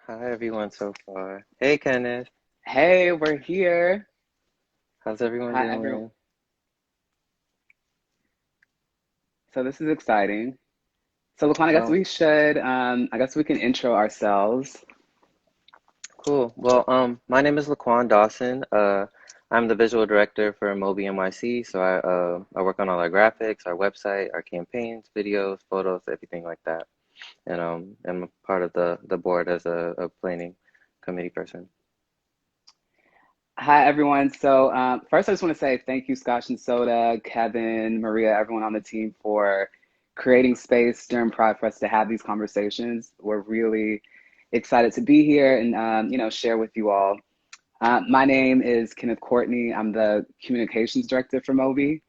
Hi everyone so far. Hey Kenneth, Hey, we're here. how's everyone Hi, everyone. doing? So this is exciting. So LaQuann, I guess Oh, we should, I guess we can intro ourselves. cool. My name is LaQuann Dawson. I'm the visual director for Moby NYC. So I work on all our graphics, our website, our campaigns, videos, photos, everything like that. And I'm a part of the board as a planning committee person. Hi, everyone. So first, I just want to say thank you, Scotch and Soda, Kevin, Maria, everyone on the team for creating space during Pride for us to have these conversations. We're really excited to be here and, share with you all. My name is Kenneth Courtney. I'm the communications director for Moby.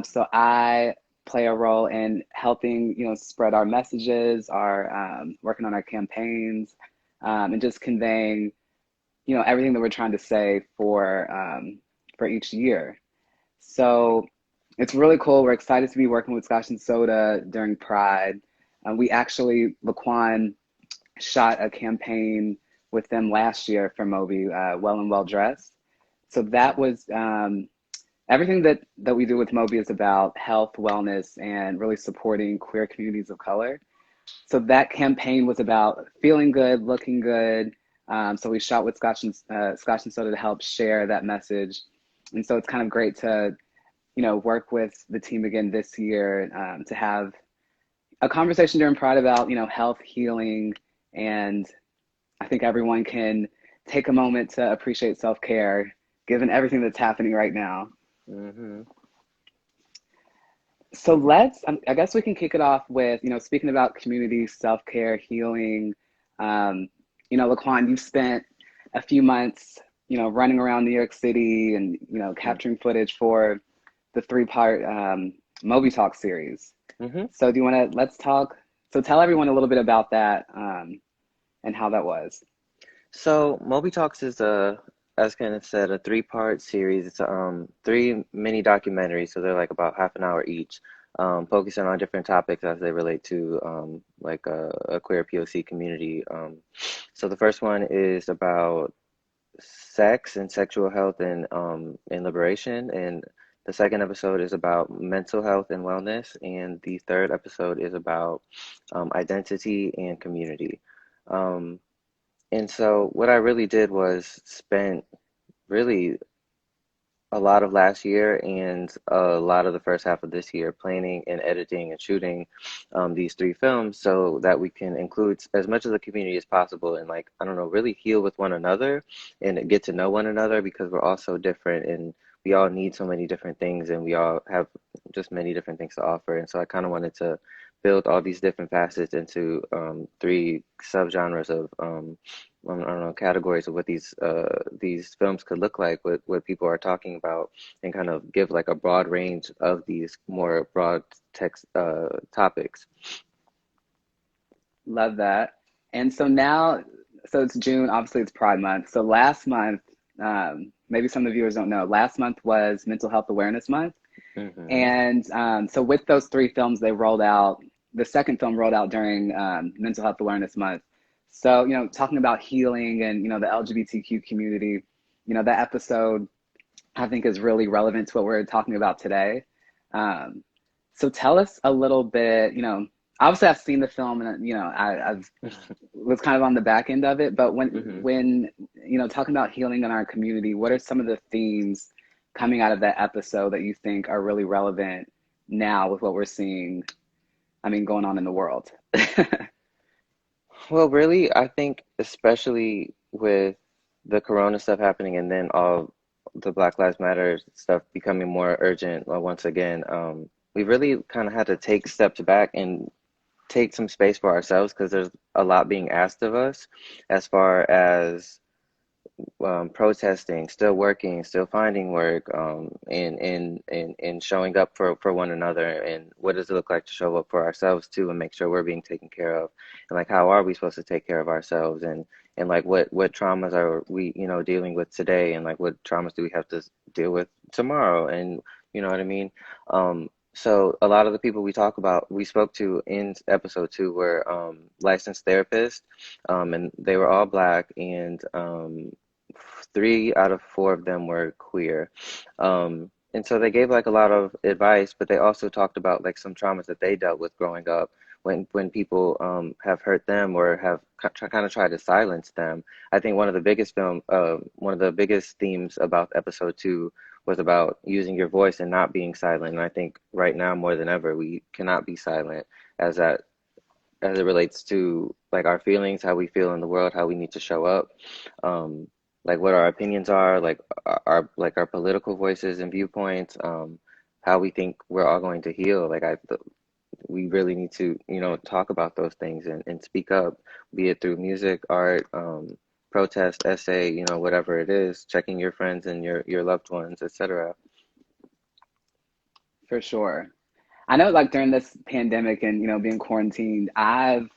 So I play a role in helping, spread our messages, our working on our campaigns, and just conveying, everything that we're trying to say for each year. So it's really cool. We're excited to be working with Scotch and Soda during Pride. We actually, LaQuann shot a campaign with them last year for Moby, Well and Well Dressed. So that was everything that we do with Moby is about health, wellness, and really supporting queer communities of color. So that campaign was about feeling good, looking good. So we shot with Scotch and Soda to help share that message. And so it's kind of great to work with the team again this year to have a conversation during Pride about health, healing, and I think everyone can take a moment to appreciate self care given everything that's happening right now. Mm-hmm. So I guess we can kick it off with, speaking about community, self care, healing. Um, LaQuann, you've spent a few months, running around New York City and, capturing footage for the three-part Moby Talk series. Mm-hmm. So do you want to, let's talk, so tell everyone a little bit about that and how that was. So Moby Talks is as Kenneth said, a three-part series. It's three mini documentaries, so they're like about half an hour each, focusing on different topics as they relate to like a queer POC community. So the first one is about sex and sexual health and liberation, and the second episode is about mental health and wellness, and the third episode is about identity and community. Um, and so what I really did was spent really a lot of last year and a lot of the first half of this year planning and editing and shooting these three films so that we can include as much of the community as possible and like I don't know really heal with one another and get to know one another because we're all so different and we all need so many different things and we all have just many different things to offer, and so I kind of wanted to build all these different facets into three subgenres of I don't know, categories of what these films could look like, what people are talking about, and kind of give like a broad range of these more broad text topics. Love that. And so now, so it's June, obviously it's Pride Month. So last month, maybe some of the viewers don't know, last month was Mental Health Awareness Month. Hmm. And so with those three films, they rolled out, the second film rolled out during Mental Health Awareness Month. So, talking about healing and, the LGBTQ community, that episode I think is really relevant to what we're talking about today. Um, so tell us a little bit, obviously I've seen the film and, I've was kind of on the back end of it, but Hmm. talking about healing in our community, what are some of the themes coming out of that episode that you think are really relevant now with what we're seeing, I mean, going on in the world? Well, really, I think especially with the Corona stuff happening and then all the Black Lives Matter stuff becoming more urgent once again, we really kind of had to take steps back and take some space for ourselves because there's a lot being asked of us as far as protesting, still working, still finding work, and showing up for one another. And what does it look like to show up for ourselves too, and make sure we're being taken care of? And like, how are we supposed to take care of ourselves? And like, what traumas are we, dealing with today? And like, what traumas do we have to deal with tomorrow? And you know what I mean? So a lot of the people we spoke to in episode two were licensed therapists, and they were all black, and three out of four of them were queer. And so they gave like a lot of advice, but they also talked about like some traumas that they dealt with growing up when people have hurt them or have kind of tried to silence them. I think one of the biggest themes about episode two was about using your voice and not being silent. And I think right now more than ever, we cannot be silent as that as it relates to like our feelings, how we feel in the world, how we need to show up, um, like what our opinions are, like our political voices and viewpoints, how we think we're all going to heal. We really need to, talk about those things and speak up, be it through music, art, protest, essay, whatever it is, checking your friends and your loved ones, etc. For sure. I know like during this pandemic and being quarantined, I've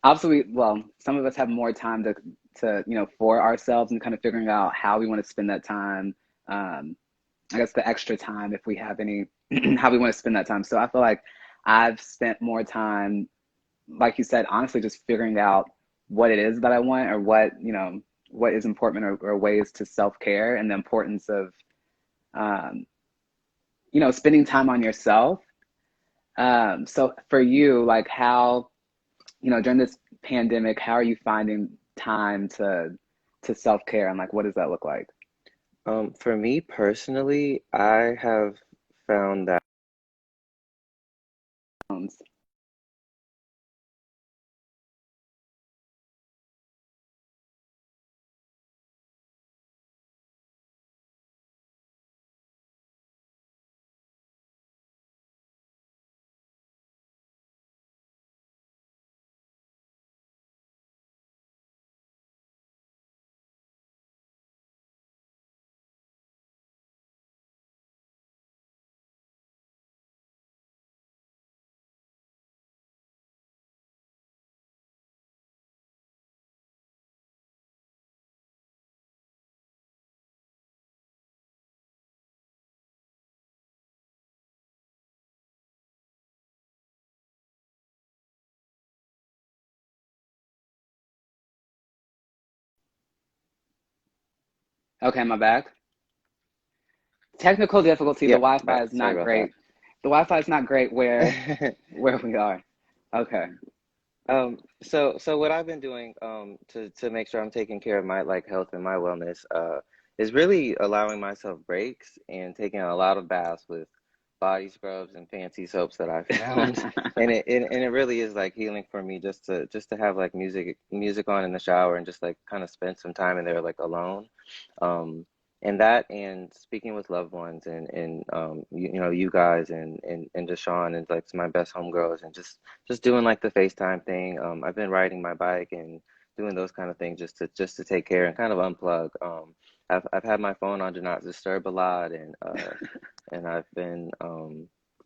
obviously well, some of us have more time to for ourselves and kind of figuring out how we want to spend that time. Um, I guess the extra time if we have any, how we want to spend that time. So I feel like I've spent more time, like you said, honestly, just figuring out what it is that I want or what is important or ways to self-care and the importance of, um, spending time on yourself. So for you, like how, during this pandemic, how are you finding time to self-care and like what does that look like? For me personally, I have found that. Okay, am I back? Technical difficulty. The Yep, Wi-Fi back. is Sorry not about that. great. The Wi-Fi is not great where we are. Okay. So what I've been doing to make sure I'm taking care of my like health and my wellness is really allowing myself breaks and taking a lot of baths with body scrubs and fancy soaps that I found. And it really is like healing for me just to have like music on in the shower and just like kind of spend some time in there like alone. Um, and that and speaking with loved ones and you guys and Deshaun and like my best homegirls and just doing like the FaceTime thing. I've been riding my bike and doing those kind of things just to take care and kind of unplug. I've had my phone on do not disturb a lot, and I've been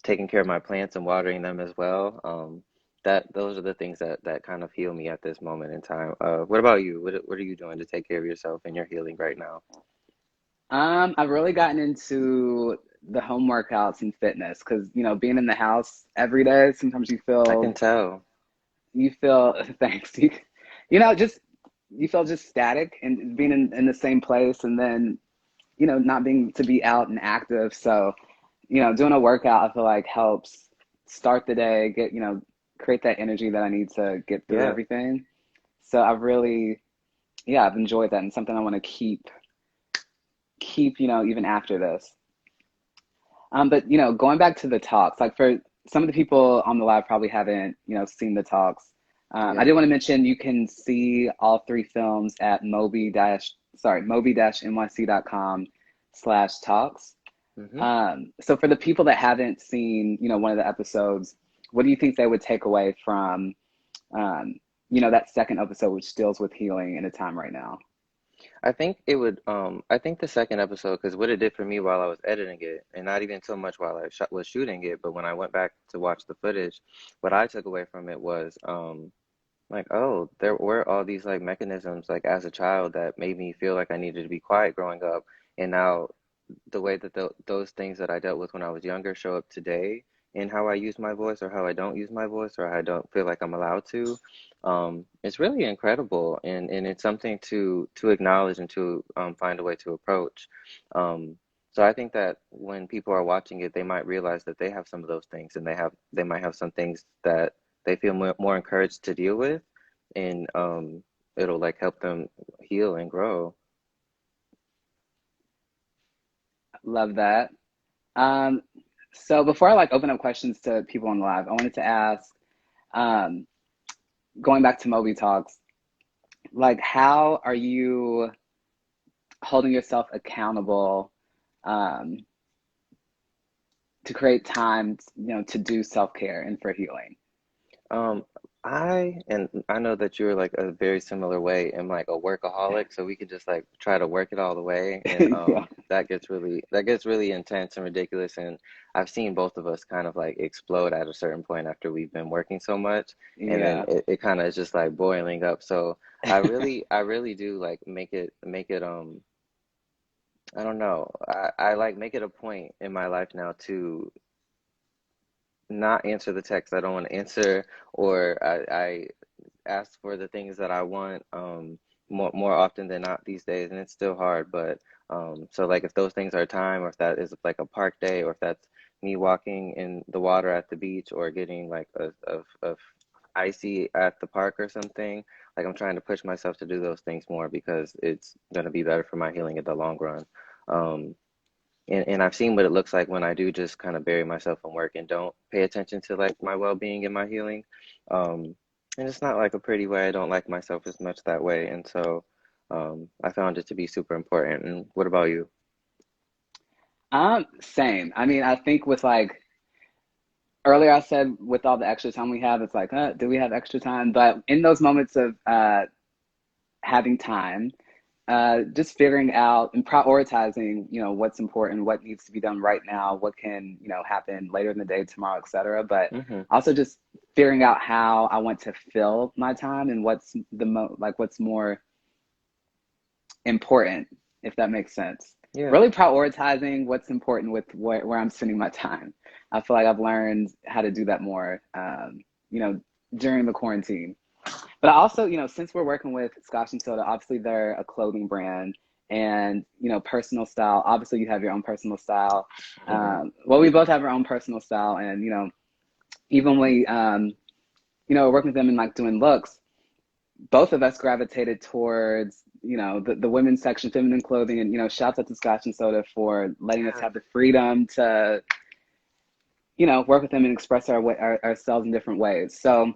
taking care of my plants and watering them as well. That those are the things that kind of heal me at this moment in time. What about you? What are you doing to take care of yourself and your healing right now? I've really gotten into the home workouts and fitness because, being in the house every day, sometimes I can tell. you feel, thanks, just, you feel just static and being in the same place and then, not being to be out and active. So, doing a workout, I feel like helps start the day, create that energy that I need to get through Yeah, everything. So I've really, yeah, I've enjoyed that and something I want to keep, even after this. But going back to the talks, like for some of the people on the live probably haven't, seen the talks. I yeah. did want to mention you can see all three films at moby-nyc.com/talks. hmm So for the people that haven't seen, one of the episodes, what do you think they would take away from, that second episode, which deals with healing in a time right now? I think the second episode, because what it did for me while I was editing it, and not even so much while was shooting it, but when I went back to watch the footage, what I took away from it was, like, oh, there were all these like mechanisms, like as a child, that made me feel like I needed to be quiet growing up. And now the way that those things that I dealt with when I was younger show up today in how I use my voice or how I don't use my voice or I don't feel like I'm allowed to. It's really incredible, and it's something to acknowledge and to find a way to approach. Um, so I think that when people are watching it, they might realize that they have some of those things, and they might have some things that they feel more encouraged to deal with, and it'll like help them heal and grow. Love that. Um, so before I like open up questions to people on the live, I wanted to ask, um, going back to Moby Talks, like how are you holding yourself accountable um, to create time, to do self-care and for healing? Um, I know that you're like a very similar way. I'm like a workaholic, so we could just like try to work it all the way, and Yeah, that gets really intense and ridiculous. And I've seen both of us kind of like explode at a certain point after we've been working so much, and then yeah. it kind of is just like boiling up. So I really do like make it I don't know. I like make it a point in my life now to not answer the text I don't want to answer, or I ask for the things that I want more often than not these days, and it's still hard. But so like if those things are time, or if that is like a park day, or if that's me walking in the water at the beach, or getting like a icy at the park or something, like I'm trying to push myself to do those things more because it's gonna be better for my healing in the long run. Um, and I've seen what it looks like when I do just kind of bury myself in work and don't pay attention to like my well-being and my healing. Um, and it's not like a pretty way. I don't like myself as much that way. And so I found it to be super important. And what about you? Same. I mean, I think with like earlier I said with all the extra time we have, it's like, do we have extra time? But in those moments of having time, just figuring out and prioritizing, what's important, what needs to be done right now, what can, happen later in the day, tomorrow, etc. But Hmm. also just figuring out how I want to fill my time and what's more important, if that makes sense. Yeah. Really prioritizing what's important with where I'm spending my time. I feel like I've learned how to do that more, you know, during the quarantine. But I also, since we're working with Scotch and Soda, obviously they're a clothing brand and, personal style. Obviously you have your own personal style. Hmm. Well, we both have our own personal style. And, even when we, working with them and like doing looks, both of us gravitated towards, the women's section, feminine clothing. And, shouts out to Scotch and Soda for letting us Yeah. have the freedom to, work with them and express ourselves in different ways. So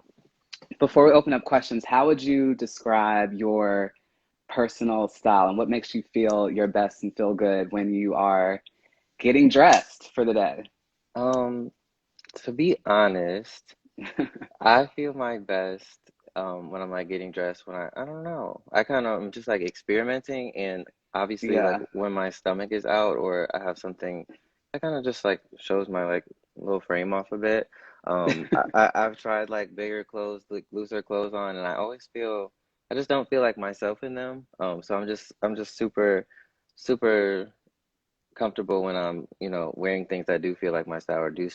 before we open up questions, how would you describe your personal style and what makes you feel your best and feel good when you are getting dressed for the day? Um, to be honest, I feel my best when I'm like getting dressed when I don't know. I kind of I'm just like experimenting, and obviously like Yeah. when my stomach is out or I have something that kind of just like shows my like little frame off a bit. I've tried like bigger clothes, like looser clothes on, and I always feel I just don't feel like myself in them. So I'm just super comfortable when I'm, wearing things that do feel like my style or do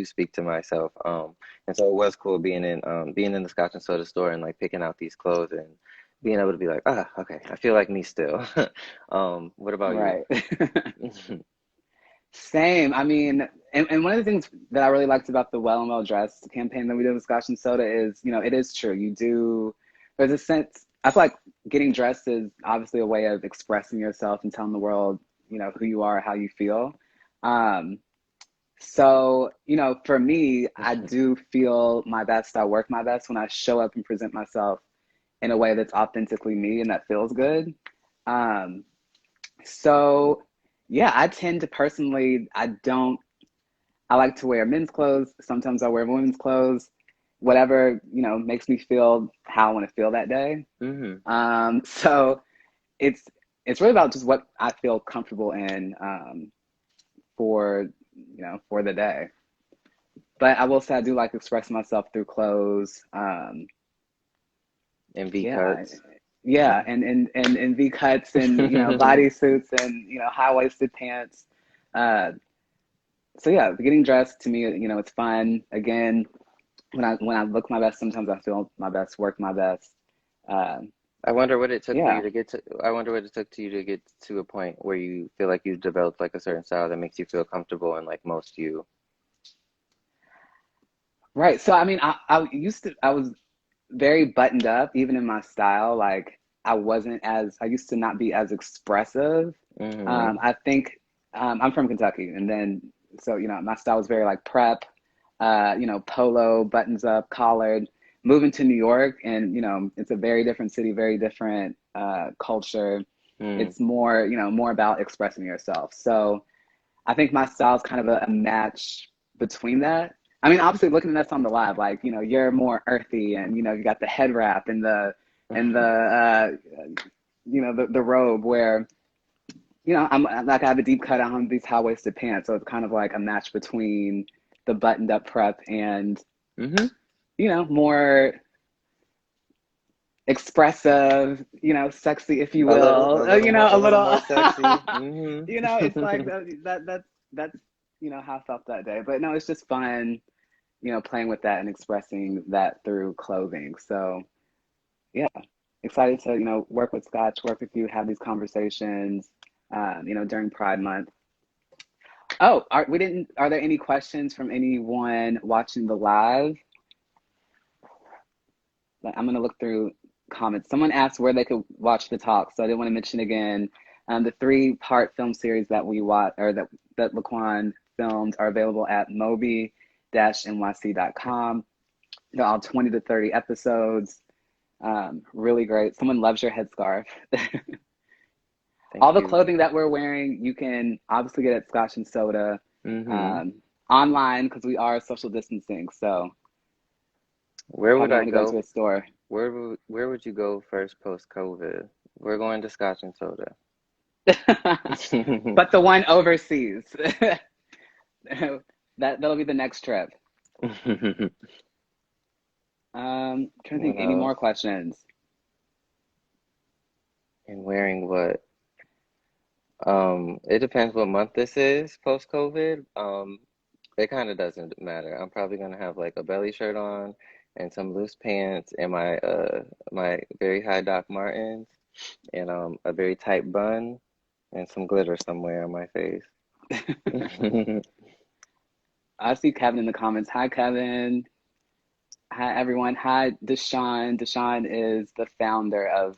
speak to myself. And so it was cool being in the Scotch and Soda store and like picking out these clothes and being able to be like, okay, I feel like me still. What about you? Right. Same. I mean, and one of the things that I really liked about the Well and Well Dressed campaign that we did with Scotch and Soda is, it is true. There's a sense, I feel like getting dressed is obviously a way of expressing yourself and telling the world, who you are, how you feel. Um, so, for me, I do feel my best. I work my best when I show up and present myself in a way that's authentically me and that feels good. Um, so yeah, I tend to personally, I like to wear men's clothes. Sometimes I wear women's clothes, whatever, makes me feel how I want to feel that day. Hmm. So it's, it's really about just what I feel comfortable in, for the day. But I will say I do like expressing myself through clothes. And V Yeah, cuts. yeah, and V cuts and body suits and high waisted pants. Uh, So yeah, getting dressed to me, it's fun. Again, when I look my best, sometimes I feel my best, work my best. Um, I wonder what it took for you yeah, to get to, I wonder what it took to you to get to a point where you feel like you developed like a certain style that makes you feel comfortable and like most you. right. So I mean, I was very buttoned up, even in my style. Like I used to not be as expressive. Hmm. I think I'm from Kentucky, and then so my style was very like prep, polo, buttons up, collared. Moving to New York, and it's a very different city, very different culture. Mm. It's more about expressing yourself. So I think my style is kind of a match between that. I mean, obviously, looking at us on the live, like you're more earthy, and you got the head wrap and the robe. Where I'm like I have a deep cut on these high waisted pants, so it's kind of like a match between the buttoned up prep and Hmm. more expressive, sexy, if you will. A A little little. more sexy. Hmm. It's like that's how I felt that day. But no, it's just fun, playing with that and expressing that through clothing. So yeah, excited to work with Scotch, work with you, have these conversations, during Pride Month. Oh, we didn't. Are there any questions from anyone watching the live? Like, I'm gonna look through comments. Someone asked where they could watch the talk, so I didn't want to mention again. The three-part film series that we watch, or that LaQuann filmed, are available at moby-nyc.com. They're all 20 to 30 episodes. Really great. Someone loves your headscarf. All Thank the you. clothing that we're wearing, you can obviously get at Scotch and Soda, Hmm. um, online because we are social distancing. So Where would probably don't I want to go into go? a store. Where would you go first post COVID? We're going to Scotch and Soda. But the one overseas, that'll be the next trip. Trying to think What any more else? questions. And wearing what? It depends what month this is post COVID. It kind of doesn't matter. I'm probably gonna have like a belly shirt on and some loose pants and my very high Doc Martens and a very tight bun and some glitter somewhere on my face. I see Kevin in the comments. Hi, Kevin. Hi, everyone. Hi, Deshaun. Deshaun is the founder of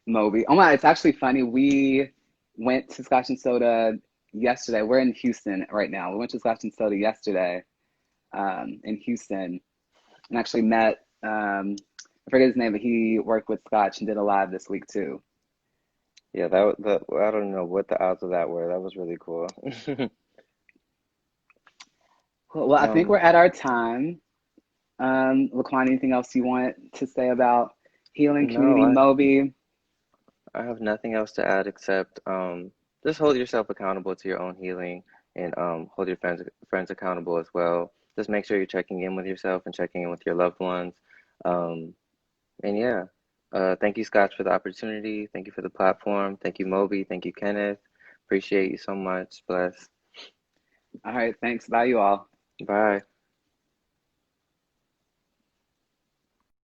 Moby. Oh my, it's actually funny. We went to Scotch and Soda yesterday. We're in Houston right now. We went to Scotch and Soda yesterday, in Houston, and actually met, I forget his name, but he worked with Scotch and did a live this week too. Yeah, I don't know what the odds of that were. That was really cool. Cool. Well, I think Um, we're at our time. LaQuan, anything else you want to say about healing no, community Moby? I have nothing else to add except just hold yourself accountable to your own healing and hold your friends accountable as well. Just make sure you're checking in with yourself and checking in with your loved ones. Um, and yeah, thank you, Scotch, for the opportunity. Thank you for the platform. Thank you, Moby. Thank you, Kenneth. Appreciate you so much. Bless. All right, thanks. Bye, you all. Bye.